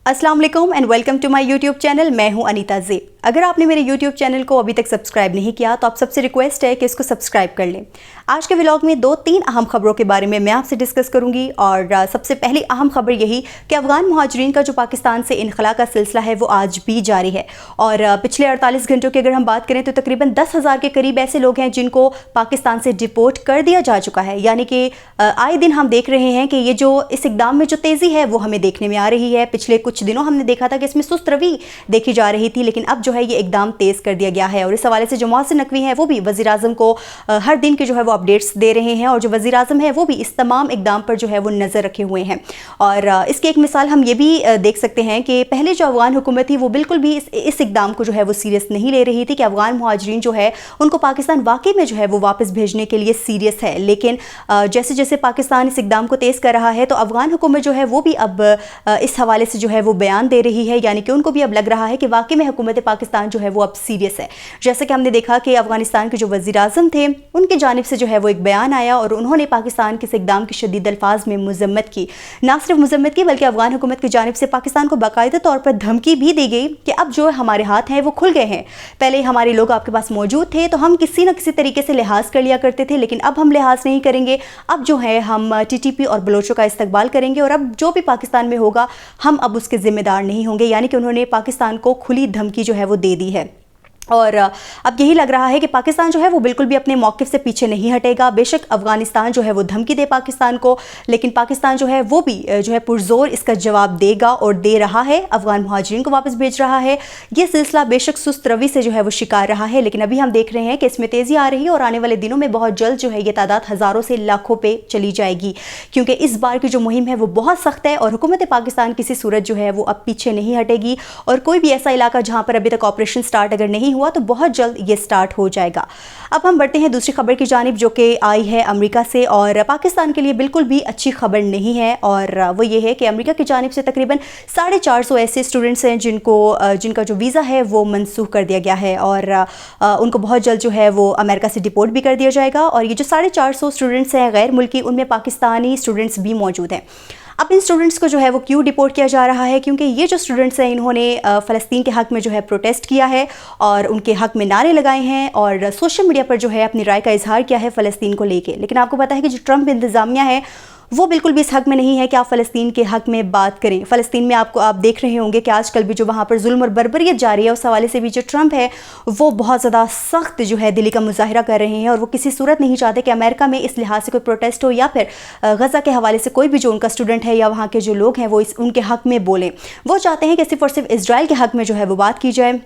अस्सलाम वालेकुम and welcome to my YouTube channel. मैं हूं अनीता ज़ेब। अगर आपने मेरे यूट्यूब चैनल को अभी तक सब्सक्राइब नहीं किया तो आप सबसे रिक्वेस्ट है कि इसको सब्सक्राइब कर लें। आज के व्लॉग में 2-3 अहम खबरों के बारे में मैं आपसे डिस्कस करूंगी और सबसे पहली अहम खबर यही कि अफगान मुहाजिरीन का जो पाकिस्तान से इनखला का सिलसिला है वो आज भी जारी है और पिछले 48 घंटों की अगर हम बात करें तो तकरीबन 10,000 के करीब ऐसे लोग हैं जिनको पाकिस्तान से डिपोर्ट कर दिया जा चुका है। यानी कि आए दिन हम देख रहे हैं कि ये जो इस इकदाम में जो तेज़ी है वो हमें देखने में आ रही है। पिछले कुछ दिनों हमने देखा था कि इसमें सुस्त रवि देखी जा रही थी, लेकिन अब जो है ये इकदाम तेज़ कर दिया गया है और इस हवाले से जो मोहसिन नकवी हैं वो भी वज़ीर आज़म को हर दिन के जो है वो अपडेट्स दे रहे हैं और जो वज़ीर आज़म है वो भी इस तमाम इकदाम पर जो है वो नज़र रखे हुए हैं। और इसकी एक मिसाल हम ये भी देख सकते हैं कि पहले जो अफगान हुकूमत थी वो बिल्कुल भी इस इकदाम को जो है वो सीरियस नहीं ले रही थी कि अफगान मुहाजिरीन जो है उनको पाकिस्तान वाकई में जो है वो वापस भेजने के लिए सीरियस है। लेकिन जैसे जैसे पाकिस्तान इस इकदाम को तेज़ कर रहा है तो अफगान हुकूमत जो है वो भी अब इस हवाले से जो है वो बयान दे रही है, यानी कि उनको भी अब लग रहा है कि वाकई में हुकूमत पाकिस्तान जो है वो अब सीरियस है। जैसे कि हमने देखा कि अफगानिस्तान के जो वज़ीर आज़म थे उनकी जानिब से जो है वो एक बयान आया और उन्होंने पाकिस्तान के इस इकदाम की शदीद अल्फाज में मज़म्मत की। ना सिर्फ मज़म्मत की बल्कि अफगान हुकूमत की जानिब से पाकिस्तान को बाकायदा तौर पर धमकी भी दी गई कि अब जो हमारे हाथ हैं वो खुल गए हैं। पहले हमारे लोग आपके पास मौजूद थे तो हम किसी न किसी तरीके से लिहाज कर लिया करते थे, लेकिन अब हम लिहाज नहीं करेंगे। अब जो है हम TTP और बलोचों का इस्तकबाल करेंगे और अब जो भी पाकिस्तान में होगा हम अब उसके ज़िम्मेदार नहीं होंगे। यानी कि उन्होंने पाकिस्तान को खुली धमकी जो है वो दे दी है और अब यही लग रहा है कि पाकिस्तान जो है वो बिल्कुल भी अपने मौक़िफ़ से पीछे नहीं हटेगा। बेशक अफ़गानिस्तान जो है वो धमकी दे पाकिस्तान को, लेकिन पाकिस्तान जो है वो भी जो है पुरज़ोर इसका जवाब देगा और दे रहा है। अफ़गान मुहाजिरीन को वापस भेज रहा है। ये सिलसिला बेशक सुस्त रवि से जो है वो शिकार रहा है, लेकिन अभी हम देख रहे हैं कि इसमें तेज़ी आ रही है और आने वाले दिनों में बहुत जल्द जो है ये तादाद हज़ारों से लाखों पे चली जाएगी, क्योंकि इस बार की जो मुहिम है वो बहुत सख्त है और हुकूमत पाकिस्तान किसी सूरत जो है वो अब पीछे नहीं हटेगी और कोई भी ऐसा इलाका जहाँ पर अभी तक ऑपरेशन स्टार्ट अगर नहीं हुआ तो बहुत जल्द ये स्टार्ट हो जाएगा। अब हम बढ़ते हैं दूसरी खबर की जानिब जो कि आई है अमेरिका से और पाकिस्तान के लिए बिल्कुल भी अच्छी खबर नहीं है और वो ये है कि अमेरिका की जानिब से तकरीबन 450 ऐसे स्टूडेंट्स हैं जिनका जो वीज़ा है वो मनसूख कर दिया गया है और उनको बहुत जल्द जो है वो अमेरिका से डिपोर्ट भी कर दिया जाएगा। और ये जो 450 स्टूडेंट्स हैं गैर मुल्की, उनमें पाकिस्तानी स्टूडेंट्स भी मौजूद हैं। अब इन स्टूडेंट्स को जो है वो क्यों डिपोर्ट किया जा रहा है? क्योंकि ये जो स्टूडेंट्स हैं इन्होंने फ़लस्तीन के हक़ में जो है प्रोटेस्ट किया है और उनके हक़ में नारे लगाए हैं और सोशल मीडिया पर जो है अपनी राय का इजहार किया है फ़लस्तीन को लेके। लेकिन आपको पता है कि जो ट्रंप इंतज़ामिया है वो बिल्कुल भी इस हक़ में नहीं है कि आप फ़लस्तीन के हक़ में बात करें। फ़लस्तीन में आप देख रहे होंगे कि आजकल भी जो वहाँ पर जुल्म और बर्बरियत जारी है उस हवाले से भी जो ट्रंप है वो बहुत ज़्यादा सख्त जो है दिली का मुजाहरा कर रहे हैं और वो किसी सूरत नहीं चाहते कि अमेरिका में इस लिहाज से कोई प्रोटेस्ट हो या फिर गज़ा के हवाले से कोई भी जो उनका स्टूडेंट है या वहाँ के जो लोग हैं वो उनके हक़ में बोलें। वो चाहते हैं कि सिर्फ़ और सिर्फ इजराइल के हक़ में जो है वो बात की जाए।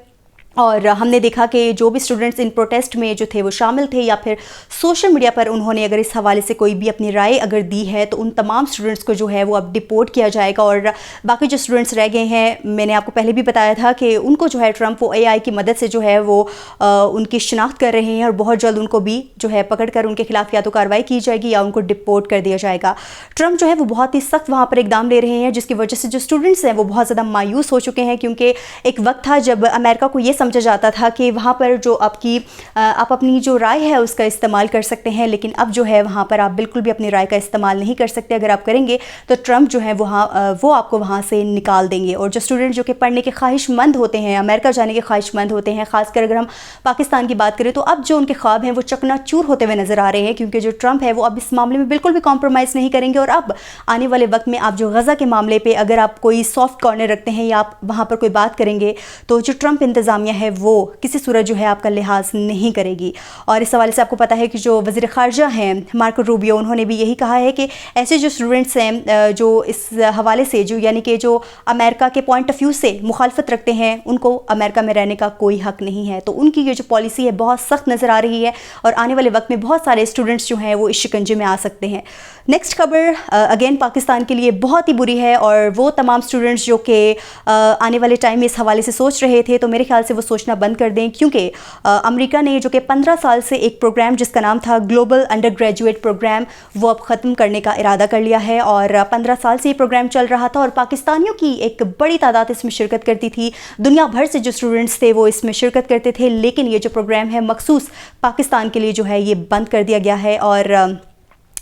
और हमने देखा कि जो भी स्टूडेंट्स इन प्रोटेस्ट में जो थे वो शामिल थे या फिर सोशल मीडिया पर उन्होंने अगर इस हवाले से कोई भी अपनी राय अगर दी है तो उन तमाम स्टूडेंट्स को जो है वो अब डिपोर्ट किया जाएगा। और बाकी जो स्टूडेंट्स रह गए हैं, मैंने आपको पहले भी बताया था कि उनको जो है ट्रंप वो AI की मदद से जो है वो उनकी शिनाख्त कर रहे हैं और बहुत जल्द उनको भी जो है पकड़ कर उनके खिलाफ या तो कार्रवाई की जाएगी या उनको डिपोर्ट कर दिया जाएगा। ट्रंप जो है वो बहुत ही सख्त वहाँ पर इकदाम ले रहे हैं जिसकी वजह से जो स्टूडेंट्स हैं वो बहुत ज़्यादा मायूस हो चुके हैं, क्योंकि एक वक्त था जब अमेरिका को ये समझा जाता था कि वहाँ पर जो आप अपनी जो राय है उसका इस्तेमाल कर सकते हैं, लेकिन अब जो है वहाँ पर आप बिल्कुल भी अपनी राय का इस्तेमाल नहीं कर सकते। अगर आप करेंगे तो ट्रंप जो है वो आपको वहाँ से निकाल देंगे। और जो स्टूडेंट जो कि पढ़ने के ख्वाहिशमंद होते हैं, अमेरिका जाने के ख्वाहिशमंद होते हैं, ख़ासकर अगर हम पाकिस्तान की बात करें तो अब जो उनके ख्वाब हैं वो चकनाचूर होते हुए नज़र आ रहे हैं, क्योंकि जो ट्रंप है वो अब इस मामले में बिल्कुल भी कॉम्प्रोमाइज़ नहीं करेंगे। और अब आने वाले वक्त में आप जो गज़ा के मामले पर अगर आप कोई सॉफ्ट कॉर्नर रखते हैं या आप वहाँ पर कोई बात करेंगे तो जो ट्रंप इंतज़ामिया है वो किसी सूरत जो है आपका लिहाज नहीं करेगी। और इस हवाले से आपको पता है कि जो वज़ीर ख़ारजा हैं मार्को रूबियो, उन्होंने भी यही कहा है कि ऐसे जो स्टूडेंट्स हैं जो इस हवाले से जो यानी कि जो अमेरिका के पॉइंट ऑफ व्यू से मुखालफत रखते हैं उनको अमेरिका में रहने का कोई हक़ नहीं है। तो उनकी ये जो पॉलिसी है बहुत सख्त नज़र आ रही है और आने वाले वक्त में बहुत सारे स्टूडेंट्स जो हैं वो इस शिकंजे में आ सकते हैं। नेक्स्ट खबर अगेन पाकिस्तान के लिए बहुत ही बुरी है और वो तमाम स्टूडेंट्स जो कि आने वाले टाइम में इस हवाले से सोच रहे थे तो मेरे ख्याल से वो सोचना बंद कर दें, क्योंकि अमेरिका ने जो कि 15 साल से एक प्रोग्राम जिसका नाम था ग्लोबल अंडर ग्रेजुएट प्रोग्राम वो अब ख़त्म करने का इरादा कर लिया है। और 15 साल से ये प्रोग्राम चल रहा था और पाकिस्तानियों की एक बड़ी तादाद इसमें शिरकत करती थी। दुनिया भर से जो स्टूडेंट्स थे वो इसमें शिरकत करते थे, लेकिन ये जो प्रोग्राम है मखसूस पाकिस्तान के लिए जो है ये बंद कर दिया गया है। और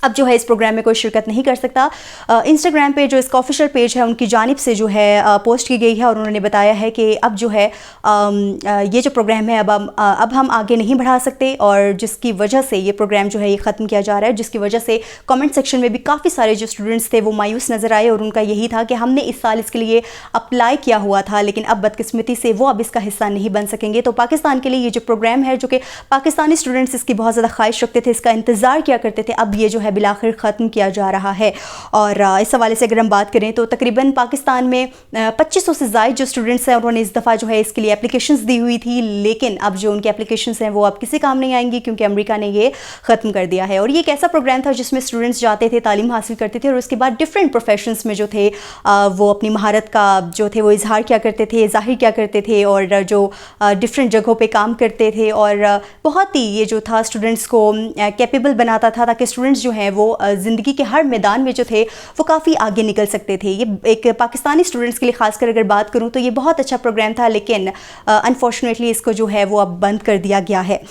अब जो है इस प्रोग्राम में कोई शिरकत नहीं कर सकता। इंस्टाग्राम पे जो इसका ऑफिशियल पेज है उनकी जानिब से जो है पोस्ट की गई है और उन्होंने बताया है कि अब जो है ये जो प्रोग्राम है अब हम आगे नहीं बढ़ा सकते, और जिसकी वजह से ये प्रोग्राम जो है ये ख़त्म किया जा रहा है, जिसकी वजह से कमेंट सेक्शन में भी काफ़ी सारे जो स्टूडेंट्स थे वो मायूस नज़र आए और उनका यही था कि हमने इस साल इसके लिए अप्लाई किया हुआ था लेकिन अब बदकिस्मती से वो अब इसका हिस्सा नहीं बन सकेंगे। तो पाकिस्तान के लिए ये जो प्रोग्राम है, जो कि पाकिस्तानी स्टूडेंट्स इसकी बहुत ज़्यादा ख्वाहिश रखते थे, इसका इंतज़ार किया करते थे, अब ये जो है बिलाखिर ख़त्म किया जा रहा है। और इस हवाले से अगर हम बात करें तो तकरीबन पाकिस्तान में 2500 से ज़ायद जो स्टूडेंट्स हैं उन्होंने इस दफ़ा जो है इसके लिए एप्लीकेशंस दी हुई थी, लेकिन अब जो उनकी एप्लीकेशंस हैं वो अब किसी काम नहीं आएंगी क्योंकि अमेरिका ने ये ख़त्म कर दिया है। और ये एक ऐसा प्रोग्राम था जिसमें स्टूडेंट्स जाते थे, तालीम हासिल करते थे और उसके बाद डिफरेंट प्रोफेशंस में जो थे वो अपनी महारत का जो थे वो इजहार किया करते थे, ज़ाहिर किया करते थे और जो डिफरेंट जगहों पे काम करते थे, और बहुत ही ये जो था स्टूडेंट्स को कैपेबल बनाता था ताकि स्टूडेंट्स जो हैं वो ज़िंदगी के हर मैदान में जो थे वो काफ़ी आगे निकल सकते थे। ये एक पाकिस्तानी स्टूडेंट्स के लिए ख़ासकर अगर बात करूँ तो ये बहुत अच्छा प्रोग्राम था, लेकिन अनफॉर्चुनेटली इसको जो है वो अब बंद कर दिया गया है।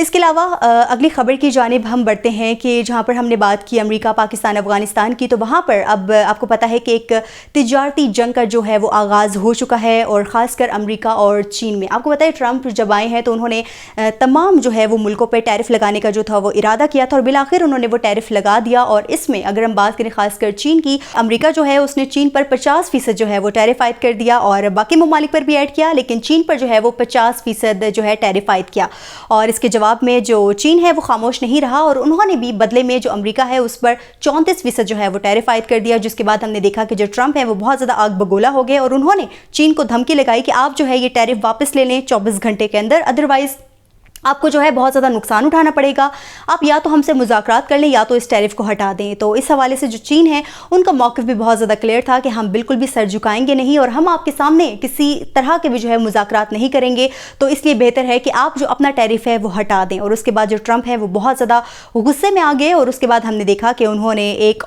इसके अलावा अगली ख़बर की जानिब हम बढ़ते हैं कि जहाँ पर हमने बात की अमेरिका, पाकिस्तान, अफ़गानिस्तान की, तो वहाँ पर अब आपको पता है कि एक तिजारती जंग का जो है वो आगाज़ हो चुका है, और ख़ासकर अमेरिका और चीन में। आपको पता है ट्रंप जब आए हैं तो उन्होंने तमाम जो है वो मुल्कों पर टैरिफ लगाने का जो था वो इरादा किया था और बिलाखिर उन्होंने वो टैरिफ लगा दिया। और इसमें अगर हम बात करें ख़ासकर चीन की, अमेरिका जो है उसने चीन पर 50% जो है वो टैरिफ आयद कर दिया और बाकी ममालिक पर भी ऐड किया, लेकिन चीन पर जो है वो 50% जो है टैरिफ आयद किया। और इसके जवाब में जो चीन है वो खामोश नहीं रहा और उन्होंने भी बदले में जो अमेरिका है उस पर 34% जो है वो टैरिफ आयद कर दिया, जिसके बाद हमने देखा कि जो ट्रंप है वो बहुत ज़्यादा आग बगोला हो गए और उन्होंने चीन को धमकी लगाई कि आप जो है ये टैरिफ वापस ले लें 24 घंटे के अंदर, अदरवाइज़ आपको जो है बहुत ज़्यादा नुकसान उठाना पड़ेगा, आप या तो हमसे मुज़ाकरात कर लें या तो इस टैरिफ को हटा दें। तो इस हवाले से जो चीन है उनका मौक़िफ़ भी बहुत ज़्यादा क्लियर था कि हम बिल्कुल भी सर झुकाएंगे नहीं और हम आपके सामने किसी तरह के भी जो है मुज़ाकरात नहीं करेंगे, तो इसलिए बेहतर है कि आप जो अपना टैरिफ है वो हटा दें। और उसके बाद जो ट्रंप है वो बहुत ज़्यादा गुस्से में आ गए और उसके बाद हमने देखा कि उन्होंने एक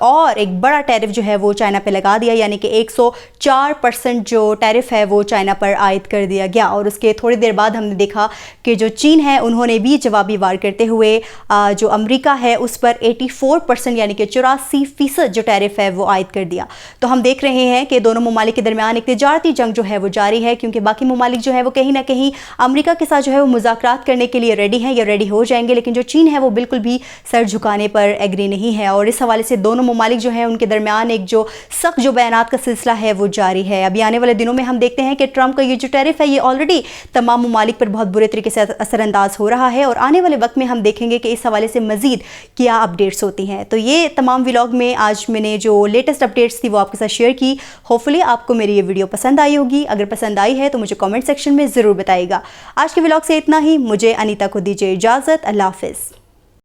बड़ा टैरिफ जो है वो चाइना पर लगा दिया, यानी कि 104% जो टैरिफ है वो चाइना पर आयद कर दिया गया। और उसके थोड़ी देर बाद हमने देखा कि जो चीन है उन्होंने भी जवाबी वार करते हुए जो अमेरिका है उस पर 84% यानी कि 84% जो टैरिफ है वो आयद कर दिया। तो हम देख रहे हैं कि दोनों ममालिक के दरमियान एक तिजारती जंग जो है वो जारी है, क्योंकि बाकी ममालिक जो है वो कहीं ना कहीं अमेरिका के साथ जो है वो मुज़ाकरात करने के लिए रेडी हैं या रेडी हो जाएंगे, लेकिन जो चीन है वो बिल्कुल भी सर झुकाने पर एग्री नहीं है। और इस हवाले से दोनों ममालिक जो है उनके दरमियान एक जो सख्त जो बयानात का सिलसिला है वो जारी है। अभी आने वाले दिनों में हम देखते हैं कि ट्रंप का ये जो टैरिफ है ये ऑलरेडी तमाम ममालिक पर बहुत बुरे तरीके से असरअंदाज हो रहा है और आने वाले वक्त में हम देखेंगे कि इस हवाले से मज़ीद क्या अपडेट्स होती हैं। तो ये तमाम व्लॉग में आज मैंने जो लेटेस्ट अपडेट्स थी वो आपके साथ शेयर की। होपफुली आपको मेरी ये वीडियो पसंद आई होगी। अगर पसंद आई है तो मुझे कमेंट सेक्शन में ज़रूर बताइएगा। आज के व्लॉग से इतना ही। मुझे अनीता को दीजिए इजाज़त। अल्लाह हाफ़िज़।